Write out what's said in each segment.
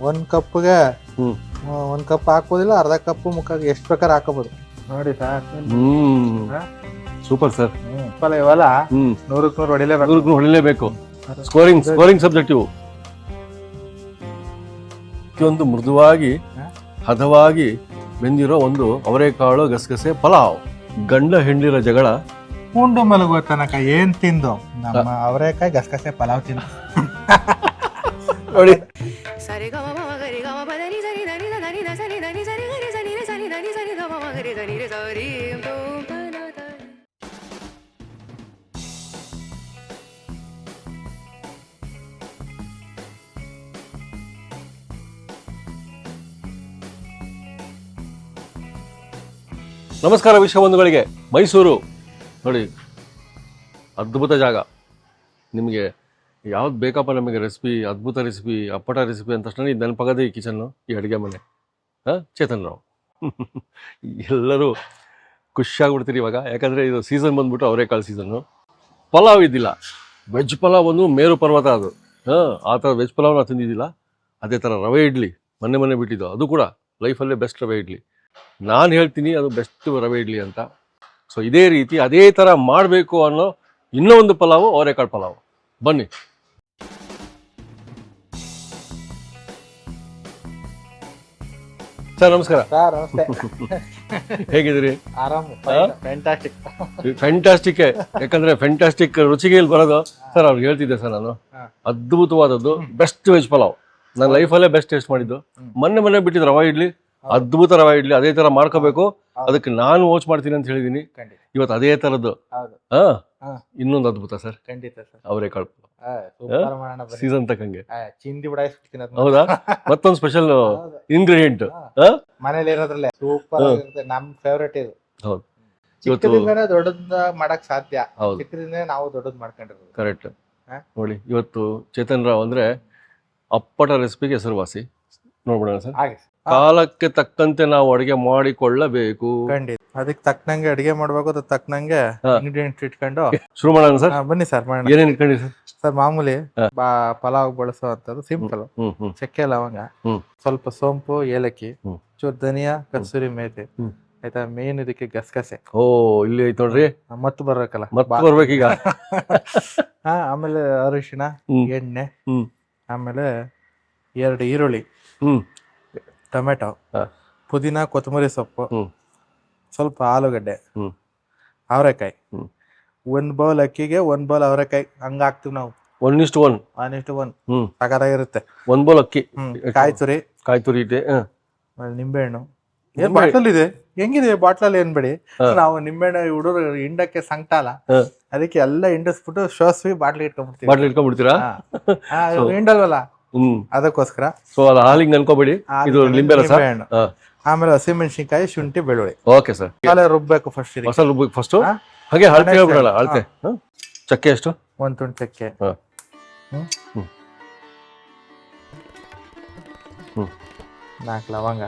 ಒಂದ್ ಕಪ್ಗೆ ಹ್ಮ್ ಒಂದ್ ಕಪ್ ಹಾಕೋದಿಲ್ಲ, ಅರ್ಧ ಕಪ್ ಮುಕ್ಕಾಗಿ ಎಷ್ಟು ಬೇಕಾದ್ರೆ ಹಾಕೋಬಹುದು ನೋಡಿ ಸರ್. Super sir. ಇವೆಲ್ಲ ಹ್ಮ್ 100ಕ್ಕೆ 100 ಹೊಡಿಲೇಬೇಕು. ಹೊಡಿಲೇಬೇಕು. ಸ್ಕೋರಿಂಗ್ ಸಬ್ಜೆಕ್ಟ್ ಇವು. ಒಂದು ಮೃದುವಾಗಿ ಹದವಾಗಿ ಬೆಂದಿರೋ ಒಂದು ಅವರೆಕಾಳು ಗಸಗಸೆ ಪಲಾವ್. ಗಂಡ ಹೆಂಡಿರ ಜಗಳ ಉಂಡು ಮಲಗುವ ತನಕ ಏನ್ ತಿಂದು ನಮ್ಮ ಅವರೆಕಾಯಿ ಗಸಗಸೆ ಪಲಾವ್ ತಿಂದು ನೋಡಿ. ನಮಸ್ಕಾರ ವಿಶ್ವಬಂಧುಗಳಿಗೆ. ಮೈಸೂರು ನೋಡಿ, ಅದ್ಭುತ ಜಾಗ. ನಿಮಗೆ ಯಾವ್ದು ಬೇಕಪ್ಪ ನಮಗೆ ರೆಸಿಪಿ, ಅದ್ಭುತ ರೆಸಿಪಿ, ಅಪ್ಪಟ ರೆಸಿಪಿ ಅಂತ ತಕ್ಷಣ ಇದು ನೆನಪಾಗದೆ ಈ ಕಿಚನ್ನು, ಈ ಅಡುಗೆ ಮನೆ. ಚೇತನ್ ರಾವ್ ಎಲ್ಲರೂ ಖುಷಿಯಾಗ್ಬಿಡ್ತೀರಿ ಇವಾಗ. ಯಾಕಂದರೆ ಇದು ಸೀಸನ್ ಬಂದ್ಬಿಟ್ಟು ಅವರೆಕಾಳು ಸೀಸನ್ನು. ಪಲಾವ್ ಇದ್ದಿಲ್ಲ, ವೆಜ್ ಪಲಾವ್ ಒಂದು ಮೇರು ಪರ್ವತ ಅದು. ಆ ಥರ ವೆಜ್ ಪಲಾವ್ ನಾವು ತಿಂದಿದ್ದಿಲ್ಲ. ಅದೇ ಥರ ರವೆ ಇಡ್ಲಿ ಮೊನ್ನೆ ಬಿಟ್ಟಿದ್ದು, ಅದು ಕೂಡ ಲೈಫಲ್ಲೇ ಬೆಸ್ಟ್ ರವೆ ಇಡ್ಲಿ. ನಾನು ಹೇಳ್ತೀನಿ ಅದು ಬೆಸ್ಟ್ ರವೆ ಇಡ್ಲಿ ಅಂತ. ಸೊ ಇದೇ ರೀತಿ ಅದೇ ಥರ ಮಾಡಬೇಕು ಅನ್ನೋ ಇನ್ನೂ ಒಂದು ಪಲಾವು, ಅವರೆಕಾಳು ಪಲಾವು. ಬನ್ನಿ. ಸರ್ ನಮಸ್ಕಾರ. ನಮಸ್ತೆ. ಹೇಗಿದ್ದೀರಿ? ಆರಾಮ್. ಫ್ಯಾಂಟಾಸ್ಟಿಕ್. ಯಾಕಂದ್ರೆ ಫ್ಯಾಂಟಾಸ್ಟಿಕ್ ರುಚಿಗೆ ಇಲ್ಲಿ ಬರೋದು ಸರ್. ಅವ್ರಿಗೆ ಹೇಳ್ತಿದ್ದೆ ಸರ್ ನಾನು, ಅದ್ಭುತವಾದದ್ದು ಬೆಸ್ಟ್ ವೆಜ್ ಪಲಾವ್ ನನ್ನ ಲೈಫಲ್ಲೇ ಬೆಸ್ಟ್ ಟೇಸ್ಟ್ ಮಾಡಿದ್ದು. ಮೊನ್ನೆ ಬಿಟ್ಟಿದ್ದು ರವೆ ಇಡ್ಲಿ, ಅದ್ಭುತ ರವೆ ಇಡ್ಲಿ. ಅದೇ ತರ ಮಾಡ್ಕೋಬೇಕು, ಅದಕ್ಕೆ ನಾನು ವಾಚ್ ಮಾಡ್ತೀನಿ ಅಂತ ಹೇಳಿದೀನಿ. ಇವತ್ತು ಅದೇ ತರದ್ದು ಇನ್ನೊಂದು ಅದ್ಭುತ ಸರ್. ಅವರೆಕಾಳು ಸೀಸನ್ ತಕ್ಕಂಗೆ. ಹೌದಾ? ಮತ್ತೊಂದು ಸ್ಪೆಷಲ್ ಇಂಗ್ರೀಡಿಯೆಂಟ್ ಮನೇಲಿ ಇರೋದ್ರಲ್ಲೇ ಸೂಪರ್. ನಮ್ ಫೇವರೇಟ್ ಇದು. ಹೌದು. ಚಿಕ್ಕದಿಂದ ದೊಡ್ಡದ ಮಾಡಕ್ ಸಾಧ್ಯ, ಚಿಕ್ಕದಿಂದ ನಾವು ದೊಡ್ಡದ್ ಮಾಡ್ಕೊಂಡಿರೋದು. ಕರೆಕ್ಟ್. ನೋಡಿ, ಇವತ್ತು ಚೇತನ್ ರಾವ್ ಅಂದ್ರೆ ಅಪ್ಪಟ ರೆಸಿಪಿಗೆ ಹೆಸರುವಾಸಿ. ನೋಡ್ಬಿಡೋಣ ಸರ್. ಕಾಲಕ್ಕೆ ತಕ್ಕಂತೆ ನಾವು ಅಡಿಗೆ ಮಾಡಿಕೊಳ್ಳಬೇಕು. ಅದಕ್ಕೆ ತಕ್ಕನಂಗೆ ಅಡಿಗೆ ಮಾಡ್ಬೇಕು. ಅದಕ್ಕೆ ತಕ್ಕನಂಗೆ ಇಂಗ್ರೀಡಿಯೆಂಟ್ ಇಟ್ಕೊಂಡು ಶುರು ಮಾಡೋಣ ಸರ್. ಬನ್ನಿ ಸರ್, ಮಾಡೋಣ. ಏನೇನು ಇಟ್ಕೊಂಡಿ ಸರ್? ಸರ್ ಮಾಮೂಲಿ ಪಲಾವ್ ಬಳಸುವಂತದ್ದು ಸಿಂಪಲ್. ಚಕ್ಕೆ ಲವಂಗ, ಸ್ವಲ್ಪ ಸೋಂಪು, ಏಲಕ್ಕಿ, ಚೂರು ಧನಿಯಾ, ಕಸೂರಿ ಮೇಥಿ, ಆಯ್ತಾ. ಮೇನ್ ಇದಕ್ಕೆ ಗಸಗಸೆ. ಓ, ಇಲ್ಲಿ ಐತ್ ನೋಡ್ರಿ. ಮತ್ತು ಬರ್ಬೇಕಲ್ಲ, ಮತ್ತೆ ಬರ್ಬೇಕೀಗ. ಆಮೇಲೆ ಅರಿಶಿಣ, ಎಣ್ಣೆ, ಆಮೇಲೆ 2 ಈರುಳ್ಳಿ, ಟೊಮೆಟೊ, ಪುದೀನ, ಕೊತ್ತಂಬರಿ ಸೊಪ್ಪು, ಸ್ವಲ್ಪ ಆಲೂಗಡ್ಡೆ, ಅವರೆಕಾಯಿ. 1 ಬೌಲ್ ಅಕ್ಕಿಗೆ 1 ಬೌಲ್ ಅವರೆಕಾಯಿ ಹಂಗ ಹಾಕ್ತಿವಿ ನಾವು. 1:1 ಸಕತ್ತಾಗಿರುತ್ತೆ. 1 ಬೌಲ್ ಅಕ್ಕಿ, ಕಾಯಿ ತುರಿ ಇದೆ, ನಿಂಬೆಹಣ್ಣು. ಏನ್ ಬಾಟ್ಲಲ್ ಇದೆ, ಹೆಂಗಿದೆ ಬಾಟ್ಲಲ್ಲಿ ಏನ್ಬೇಡಿ. ನಾವು ನಿಂಬೆಹಣ್ಣು ಹುಡುಗರು ಹಿಂಡಕ್ಕೆ ಸಂಕಟಲ್ಲ, ಅದಕ್ಕೆ ಎಲ್ಲ ಹಿಂಡಿಸ್ಬಿಟ್ಟು ಶೋಸ್ವಿ ಬಾಟ್ಲಿ ಇಟ್ಕೊಂಡ್ಬಿಡ್ತೀರಾ? ಹಿಂಡಲ್ವಲ್ಲ, ಅದಕ್ಕೋಸ್ಕರ. ಸೊ ಅದು ಹಾಲಿಂಗ್ ಅನ್ಕೋಬೇಡಿ, ಇದು ಲಿಂಬೆ ರಸ. ಆಮೇಲೆ ಹಸಿಮೆಣಸಿನಕಾಯಿ, ಶುಂಠಿ, ಬೆಳ್ಳುಳ್ಳಿ. Okay sir. ಮಸಾಲೆ ರುಬ್ಬೇಕು ಫಸ್ಟ್. ಮಸಾಲೆ ರುಬ್ಬೇಕು ಫಸ್ಟ್. ಹಾಗೆ ಅಳತೆ ಹೇಳ್ಬಿಡಲ್ಲ. ಅಳತೆ ಚಕ್ಕೆ ಎಷ್ಟು? 1 ತುಂಡು ಚಕ್ಕೆ, 4 ಲವಂಗ,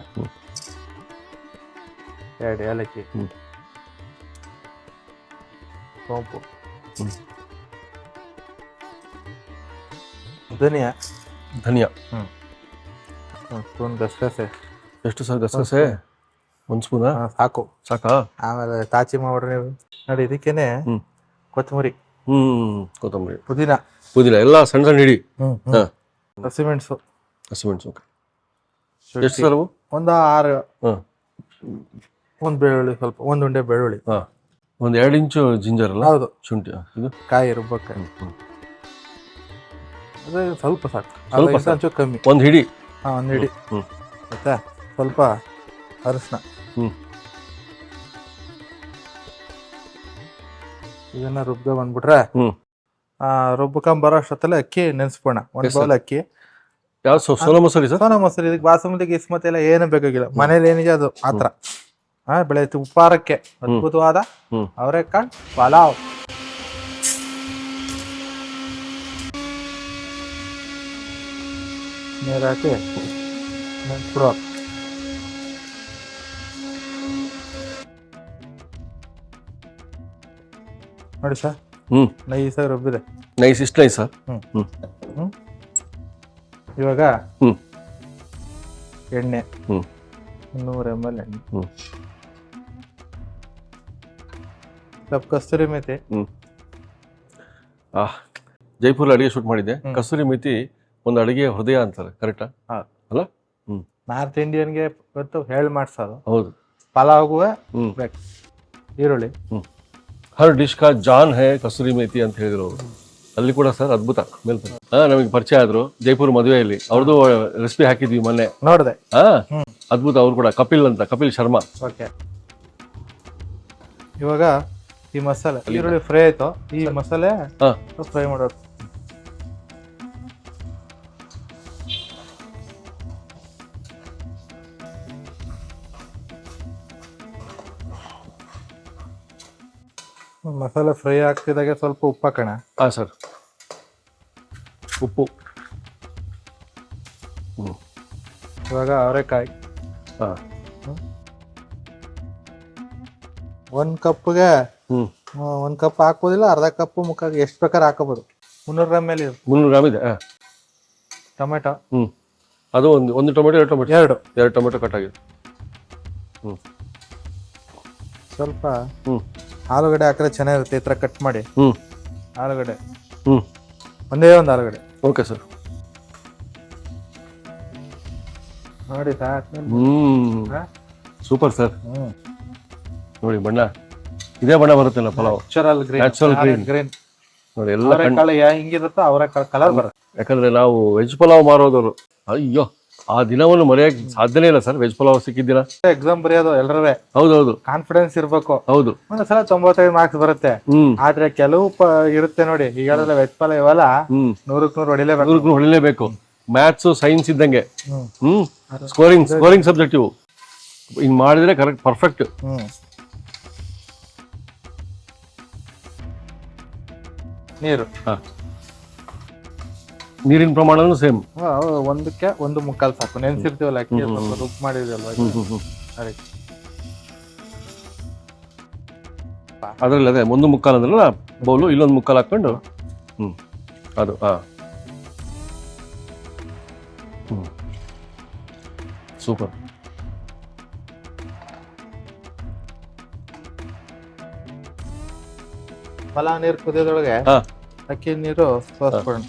2 ಏಲಕ್ಕಿ, ಸೋಂಪು, ಧನಿಯಾ, 1 ಸ್ಪೂನ್ ಗಸಗಸೆ. ಎಷ್ಟು ಸರ್ ಗಸಗಸೆ? 1 ಸ್ಪೂನಾ? ಸಾಕಾ? ಆಮೇಲೆ ತಾಚಿ ಮಾಡ್ರಿ ನೋಡಿ. ಇದಕ್ಕೇನೆ ಕೊತ್ತಂಬರಿ, ಪುದೀನ ಎಲ್ಲ ಸಣ್ಣ ಸಣ್ಣ ಹಿಡಿ. ಹಸಿಮೆಣಸು. ಎಷ್ಟು ಸರ್? 6. 1 ಬೆಳ್ಳುಳ್ಳಿ, ಸ್ವಲ್ಪ 1 ಉಂಡೆ ಬೆಳ್ಳುಳ್ಳಿ, 2 ಇಂಚು ಜಿಂಜರ್ ಅಲ್ಲ? ಹೌದು. ಶುಂಠಿ, ಇದು ಕಾಯಿ ರುಬ್ಬಕ್ಕೆ ಅದೇ ಸ್ವಲ್ಪ ಸಾಕು, ಸ್ವಲ್ಪ ಕಮ್ಮಿ. 1 ಹಿಡಿ. 1 ಹಿಡಿ ಆಯ್ತಾ. ಸ್ವಲ್ಪ ಅರಿಶಿನ. ಇದನ್ನ ರುಬ್ಕ ಬಂದ್ಬಿಟ್ರೆ ರುಬ್ಕೊಂಬರೋ ಅಷ್ಟೊತ್ತಲ್ಲ ಅಕ್ಕಿ ನೆನ್ಸ್ಬೋಣ. 1 ಬೌಲ್ ಅಕ್ಕಿ. ಯಾವ ಸೋನಾ ಮಸೂರಿ ಸರ್? ಸೋನಾ ಮಸೂರಿ. ಇದಕ್ಕೆ ಬಾಸುಮತಿ ಗಿಸ್ಮತಿ ಎಲ್ಲ ಏನು ಬೇಕಾಗಿಲ್ಲ, ಮನೇಲಿ ಏನಿದೆ ಅದು ಆತರ ಬೆಳೆಯುತ್ತೆ. ಉಪ್ಪಾರಕ್ಕೆ ಅದ್ಭುತವಾದ ಅವರೆಕಾಳು ಪಲಾವ್. ನೀರು ಹಾಕಿ ನೆನ್ಸ್ಬಿಡೋ. ನೋಡಿ ಸರ್, ನೈಸಾಗಿ ರುಬ್ಬಿದೆ. ನೈಸ್, ಇಷ್ಟು ನೈಸ್ ಸರ್. ಇವಾಗ ಎಣ್ಣೆ ಹ್ಮ್ 100 ml ಎಣ್ಣೆ, ಹ್ಮ್ ಸ್ವಲ್ಪ ಕಸ್ತೂರಿ ಮೇಥಿ. ಜೈಪುರಲ್ಲಿ ಅಡಿಗೆ ಶೂಟ್ ಮಾಡಿದ್ದೆ. ಕಸ್ತೂರಿ ಮೇಥಿ ಒಂದು ಅಡಿಗೆಯ ಹೃದಯ ಅಂತಾರೆ, ಕರೆಕ್ಟಾ? ಅಲ್ಲ? ನಾರ್ತ್ ಇಂಡಿಯನ್ಗೆ ಇವತ್ತು ಹೇಳಿ ಮಾಡ್ಸೋದು. ಹೌದು. ಪಲಾವ್ಗೂ ಬೇಕು ಈರುಳ್ಳಿ. ಹರ್ ಡಿಶ್ ಕಾ ಜಾನ್ ಹೇ ಕಸ್ತೂರಿ ಮೇಥಿ ಅಂತ ಹೇಳಿದ್ರು ಅವರು. ಅಲ್ಲಿ ಕೂಡ ಸರ್ ಅದ್ಭುತ ಮೇಲ್ಪಡೆ. ನಮಗೆ ಪರಿಚಯ ಆದ್ರು ಜೈಪುರ್ ಮದುವೆಯಲ್ಲಿ, ಅವ್ರದ್ದು ರೆಸಿಪಿ ಹಾಕಿದ್ವಿ ಮೊನ್ನೆ, ನೋಡಿದೆ. ಅದ್ಭುತ. ಅವ್ರು ಕೂಡ ಕಪಿಲ್ ಶರ್ಮಾ. ಓಕೆ, ಇವಾಗ ಈ ಮಸಾಲೆ ಈರುಳ್ಳಿ ಫ್ರೈ ಆಯ್ತು, ಈ ಮಸಾಲೆ ಫ್ರೈ ಮಾಡೋದು. ಮಸಾಲೆ ಫ್ರೈ ಆಗ್ತಿದಾಗೆ ಸ್ವಲ್ಪ ಉಪ್ಪು ಹಾಕೋಣ. ಸರ್, ಉಪ್ಪು. ಇವಾಗ ಅವರೆಕಾಯಿ 1 ಕಪ್ಗೆ 1 ಕಪ್ ಹಾಕೋದಿಲ್ಲ, ಅರ್ಧ ಕಪ್ ಮುಕ್ಕಾಗಿ ಎಷ್ಟು ಬೇಕಾದ್ರೆ ಹಾಕೋಬಹುದು. 300 ಗ್ರಾಮ್ ಮೇಲೆ 300 ಗ್ರಾಮ್ ಇದೆ. ಟೊಮೆಟೊ, ಅದು ಒಂದು ಟೊಮೆಟೊ, 2 ಟೊಮೆಟೊ ಕಟ್ ಆಗಿದೆ. ಸ್ವಲ್ಪ ಆಲೂಗಡ್ಡೆ ಹಾಕಿದ್ರೆ ಚೆನ್ನಾಗಿರುತ್ತೆ. ಈ ತರ ಕಟ್ ಮಾಡಿ ಆಲೂಗಡ್ಡೆ, ಒಂದೇ ಒಂದು ಆಲೂಗಡ್ಡೆ. ಓಕೆ ಸರ್, ನೋಡಿ ಸಾಕು. Super sir. ನೋಡಿ ಬಣ್ಣ, ಇದೇ ಬಣ್ಣ ಬರುತ್ತಲ್ಲ ಪಲಾವ್, ನ್ಯಾಚುರಲ್ ಗ್ರೀನ್. ನೋಡಿ ಎಲ್ಲ ಹಿಂಗಿರುತ್ತೋ ಅವರೆಕಾಳು ಕಲರ್ ಬರುತ್ತೆ. ಯಾಕಂದ್ರೆ ನಾವು ವೆಜ್ ಪಲಾವ್ ಮಾರೋದವರು, ಅಯ್ಯೋ ಆ ದಿನವನ್ನು ಮರೆಯಕ್ಕೆ ಸಾಧ್ಯನೇ ಇಲ್ಲ ಸರ್. ವೆಜ್ ಪಲಾವ್ ಸಿಕ್ಕಿದ ದಿನ ಎಕ್ಸಾಮ್ ಬರೆಯೋದು ಎಲ್ಲರೇ. ಹೌದೌದು, ಕಾನ್ಫಿಡೆನ್ಸ್ ಇರ್ಬೇಕು. ಹೌದು, ಒಂದ್ಸಲ 95 ಮಾರ್ಕ್ಸ್ ಬರುತ್ತೆ. ಆದ್ರೆ ಕೆಲವು ಇರುತ್ತೆ ನೋಡಿ, ಈಗೆಲ್ಲ ವೆಜ್ ಪಲಾವ್ ಇವೆಲ್ಲ 100ಕ್ಕೆ 100 ಹೊಡಿಲೇಬೇಕು. ಮ್ಯಾಥ್ಸ್ ಸೈನ್ಸ್ ಇದ್ದಂಗೆ. ಸ್ಕೋರಿಂಗ್ ಸಬ್ಜೆಕ್ಟಿವ್ ಹಿಂಗ್ ಮಾಡಿದ್ರೆ ಕರೆಕ್ಟ್ ಪರ್ಫೆಕ್ಟ್. ನೀರಿನ ಪ್ರಮಾಣನೂ ಸೇಮ್. ಒಂದಕ್ಕೆ 1.25 ಸಾಕು. ನೆನ್ಸಿರ್ತೀವಲ್ಲ ಅಕ್ಕಿ, ಸ್ವಲ್ಪ ರುಬ್ ಮಾಡಿದ್ವಲ್ವ, ಅದ್ರಲ್ಲಿ ಅದೇ 1.25 ಅಂದ್ರಲ್ಲ ಬೌಲು, ಇಲ್ಲೊಂದು 1.25 ಹಾಕೊಂಡು ಅದು ಸೂಪರ್. ಪಲಾವ್ ನೀರು ಕುದಿಯೋದ್ರೊಳಗೆ ಅಕ್ಕಿ ನೀರು ಸೋಸ್ಕೊಳ್ಳೋಣ.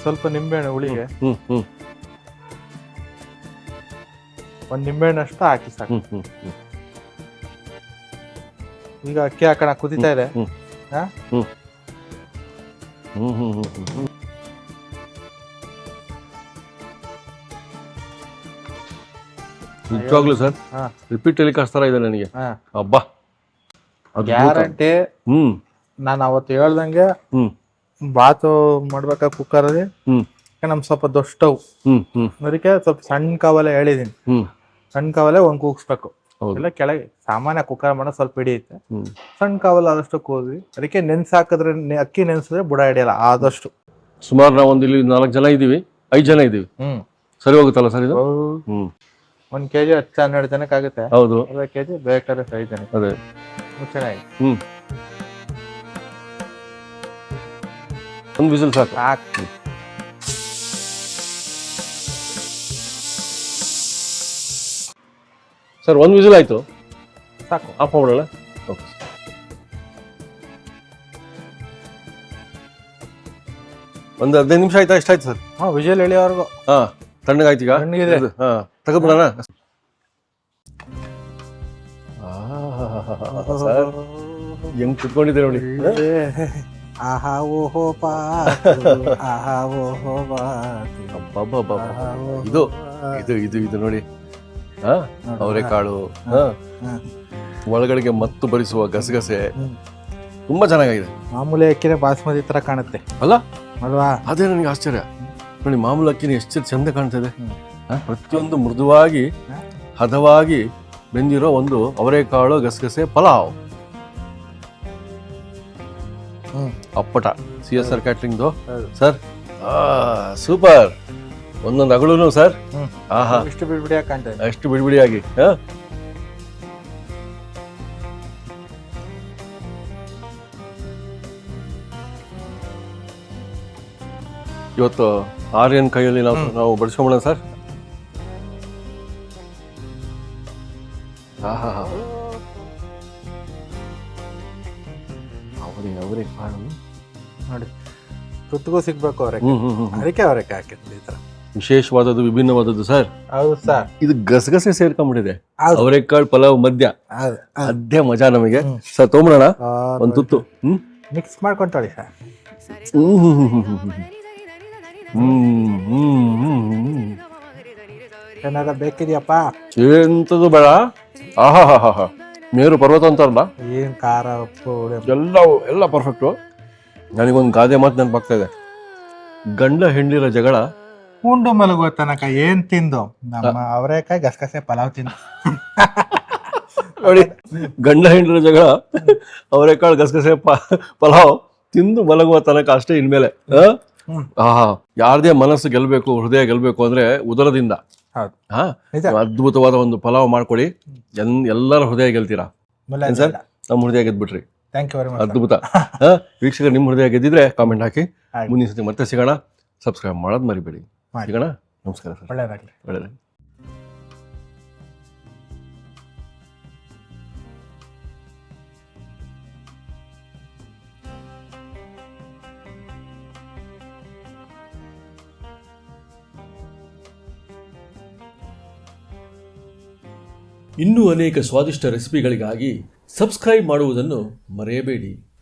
ಸ್ವಲ್ಪ ನಿಂಬೆಹಣ್ಣು ಹುಳಿಗೆ, 1 ನಿಂಬೆಹಣ್ಣು ಅಷ್ಟು ಹಾಕಿ ಸಾಕು. ಈಗ ಅಕ್ಕಿ ಹಾಕೋಣ, ಕುದಿತಾ ಇದೆ. ನಿಜವಾಗ್ಲೂ ಸರ್ ರಿಪೀಟ್ ಟೆಲಿಕಾಸ್ಟ್ ತರ ಇದೆ ನನಗೆ. ಅಬ್ಬಾ ಗ್ಯಾರಂಟಿ. ನಾನು ಅವತ್ತು ಹೇಳ್ದಂಗೆ ಬಾತು ಮಾಡ್ಬೇಕಾ ಕುಕ್ಕರಲ್ಲಿ, ನಮ್ ಸ್ವಲ್ಪ ದೊಡ್ಡ ಸ್ಟವ್, ಅದಕ್ಕೆ ಸ್ವಲ್ಪ ಸಣ್ಣ ಕಾವಲೆ ಹೇಳಿದೀನಿ. ಸಣ್ಣ ಕಾವಲೆ ಒಂದ್ ಕೂಗ್ಸ್ಬೇಕು. ಇಲ್ಲ ಕೆಳಗೆ ಸಾಮಾನ್ಯ ಕುಕ್ಕರ್ ಮಾಡೋ ಸ್ವಲ್ಪ ಹಿಡಿಯುತ್ತೆ. ಸಣ್ಣ ಕಾವಲ್ ಆದಷ್ಟು ಕೂದ್ವಿ. ಅದಕ್ಕೆ ಹಾಕಿದ್ರೆ ಅಕ್ಕಿ ನೆನ್ಸಿದ್ರೆ ಬುಡ ಹಿಡಿಯಲ್ಲ ಆದಷ್ಟು. ಸುಮಾರು ನಾವು ಇಲ್ಲಿ 4 ಜನ ಇದೀವಿ, 5 ಜನ ಇದೀವಿ. ಸರಿ ಹೋಗುತ್ತಲ್ಲ ಸರ್ ಇದು? 1 kg 10-12 ಜನಕ್ಕೆ ಆಗುತ್ತೆ. ಹೌದು, 1 kg ಬೇಕಾದ್ರೆ 5 ಜನ. ಅದೇ ಚೆನ್ನಾಗಿ. ಒಂದು ವಿಸಿಲ್ ಸಾಕು. ಸರ್ 1 ವಿಸಿಲ್ ಆಯ್ತು ಸಾಕು, ಆಫ್ ಮಾಡೋಣ. ಓಕೆ, ಒಂದು 15 ನಿಮಿಷ ಆಯ್ತಾ? ಎಷ್ಟಾಯ್ತು ಸರ್? ವಿಜಲ್ ಎಳಿಯೋವರೆಗೂ. ತಣ್ಣಗಾಯ್ತು ಈಗ. ತಗೋಬಿಡೋಣ. ಹೆಂಗ್ ಕುತ್ಕೊಂಡಿದೆ ನೋಡಿ. ಆಹಾ ಓಹೋ ಇದು ಇದು ಇದು ಇದು ನೋಡಿ, ಅವರೆಕಾಳು, ಒಳಗಡೆಗೆ ಮತ್ತು ಬರಿಸುವ ಗಸಗಸೆ, ತುಂಬಾ ಚೆನ್ನಾಗಿದೆ. ಮಾಮೂಲಿ ಅಕ್ಕಿನೇ ಬಾಸ್ಮತಿ ತರ ಕಾಣುತ್ತೆ ಅಲ್ಲ ಅಲ್ವಾ? ಅದೇ ನನಗೆ ಆಶ್ಚರ್ಯ ನೋಡಿ. ಮಾಮೂಲಿ ಅಕ್ಕಿನ ಎಷ್ಟು ಚಂದ ಕಾಣ್ತದೆ. ಪ್ರತಿಯೊಂದು ಮೃದುವಾಗಿ ಹದವಾಗಿ ಬೆಂದಿರೋ ಒಂದು ಅವರೆಕಾಳು ಗಸಗಸೆ ಪಲಾವ್. ಅಪ್ಪಟ CSR ಕ್ಯಾಟ್ರಿಂಗ್ದು ಸರ್, ಸೂಪರ್. ಒಂದೊಂದು ಅಗಳು ಸರ್. ಆಹಾ, ಇಷ್ಟು ಬಿಡ್ಬಿಡಿಯಾಗಿ ಕಾಣ್ತದೆ. ಅಷ್ಟು ಬಿಡಿಬಿಡಿಯಾಗಿ. ಹಾ, ಇವತ್ತು ಆರ್ಯನ್ ಕೈಯಲ್ಲಿ ನಾವು ಬಡಿಸ್ಕೊಂಬೋಣ ಸರ್. ಆಹಾ, ಅವರೇ ಕಾಳು ನೋಡಿ, ತುತ್ತಿಗೂ ಸಿಗ್ಬೇಕು ಅವ್ರೆ. ಅದಕ್ಕೆ ಅವರೆಕಾಯಿ ಹಾಕಿದ್ವಿ ಈ ತರ. ವಿಶೇಷವಾದದ್ದು, ವಿಭಿನ್ನವಾದದ್ದು ಸರ್. ಹೌದು ಸರ್. ಇದು ಗಸಗಸೆ ಸೇರ್ಕೊಂಡ್ಬಿಟ್ಟಿದೆ. ಅವರೆಕಾಳು ಪಲಾವ್ ಮಧ್ಯ ಅದೇ ಮಜಾ ನಮಗೆ. ಸರ್ ತೊಗೊಂಬಿಡೋಣ ಒಂದು ತುತ್ತು. ಮಿಕ್ಸ್ ಮಾಡ್ಕೊಂತಾಳಿ ಸರ್. ಏನಾರ ಬೇಕಿದ್ಯಪ್ಪ? ಎಂತದು ಬೇಡ. ಆಹಾ ಹಾ ಹಾ ಹಾ, ಮೇರು ಪರ್ವತ ಅಂತಾರಲ್ಲ, ಏನ್ ಖಾರ ಉಪ್ಪು ಎಲ್ಲ ಪರ್ಫೆಕ್ಟು. ನನಗೊಂದು ಗಾದೆ ಮಾತು ನೆನಪಾಗ್ತಾ ಇದೆ. ಗಂಡ ಹೆಂಡಿರ ಜಗಳ ಉಂಡು ಮಲಗುವ ತನಕ ಏನ್ ತಿಂದು ನಮ್ಮ ಅವರೆಕಾಯಿ ಗಸಗಸೆ ಪಲಾವ್ ತಿಂದು. ನೋಡಿ, ಗಂಡ ಹೆಂಡಿರ ಜಗಳ ಅವರೆಕಾಳು ಗಸಗಸೆ ಪಲಾವ್ ತಿಂದು ಮಲಗುವ ತನಕ ಅಷ್ಟೇ. ಇನ್ಮೇಲೆ ಯಾರದೇ ಮನಸ್ಸು ಗೆಲ್ಬೇಕು, ಹೃದಯ ಗೆಲ್ಬೇಕು ಅಂದ್ರೆ ಉದರದಿಂದ ಅದ್ಭುತವಾದ ಒಂದು ಪಲಾವ್ ಮಾಡ್ಕೊಡಿ, ಎಲ್ಲರ ಹೃದಯ ಗೆಲ್ತೀರಾ ಸರ್. ನಮ್ಮ ಹೃದಯ ಗೆದ್ಬಿಟ್ರಿ. ಅದ್ಭುತ. ವೀಕ್ಷಕರು, ನಿಮ್ಮ ಹೃದಯ ಗೆದ್ದಿದ್ರೆ ಕಾಮೆಂಟ್ ಹಾಕಿ. ಮುಂದಿನ ಸತಿ ಮತ್ತೆ ಸಿಗೋಣ. ಸಬ್ಸ್ಕ್ರೈಬ್ ಮಾಡೋದು ಮರಿಬೇಡಿ. ಸಿಗೋಣ. ನಮಸ್ಕಾರ ಸರ್. ಒಳ್ಳೆಯದಾಗಲಿ. ಒಳ್ಳೆಯದಾಗಲಿ. ಇನ್ನೂ ಅನೇಕ ಸ್ವಾದಿಷ್ಟ ರೆಸಿಪಿಗಳಿಗಾಗಿ ಸಬ್ಸ್ಕ್ರೈಬ್ ಮಾಡುವುದನ್ನು ಮರೆಯಬೇಡಿ.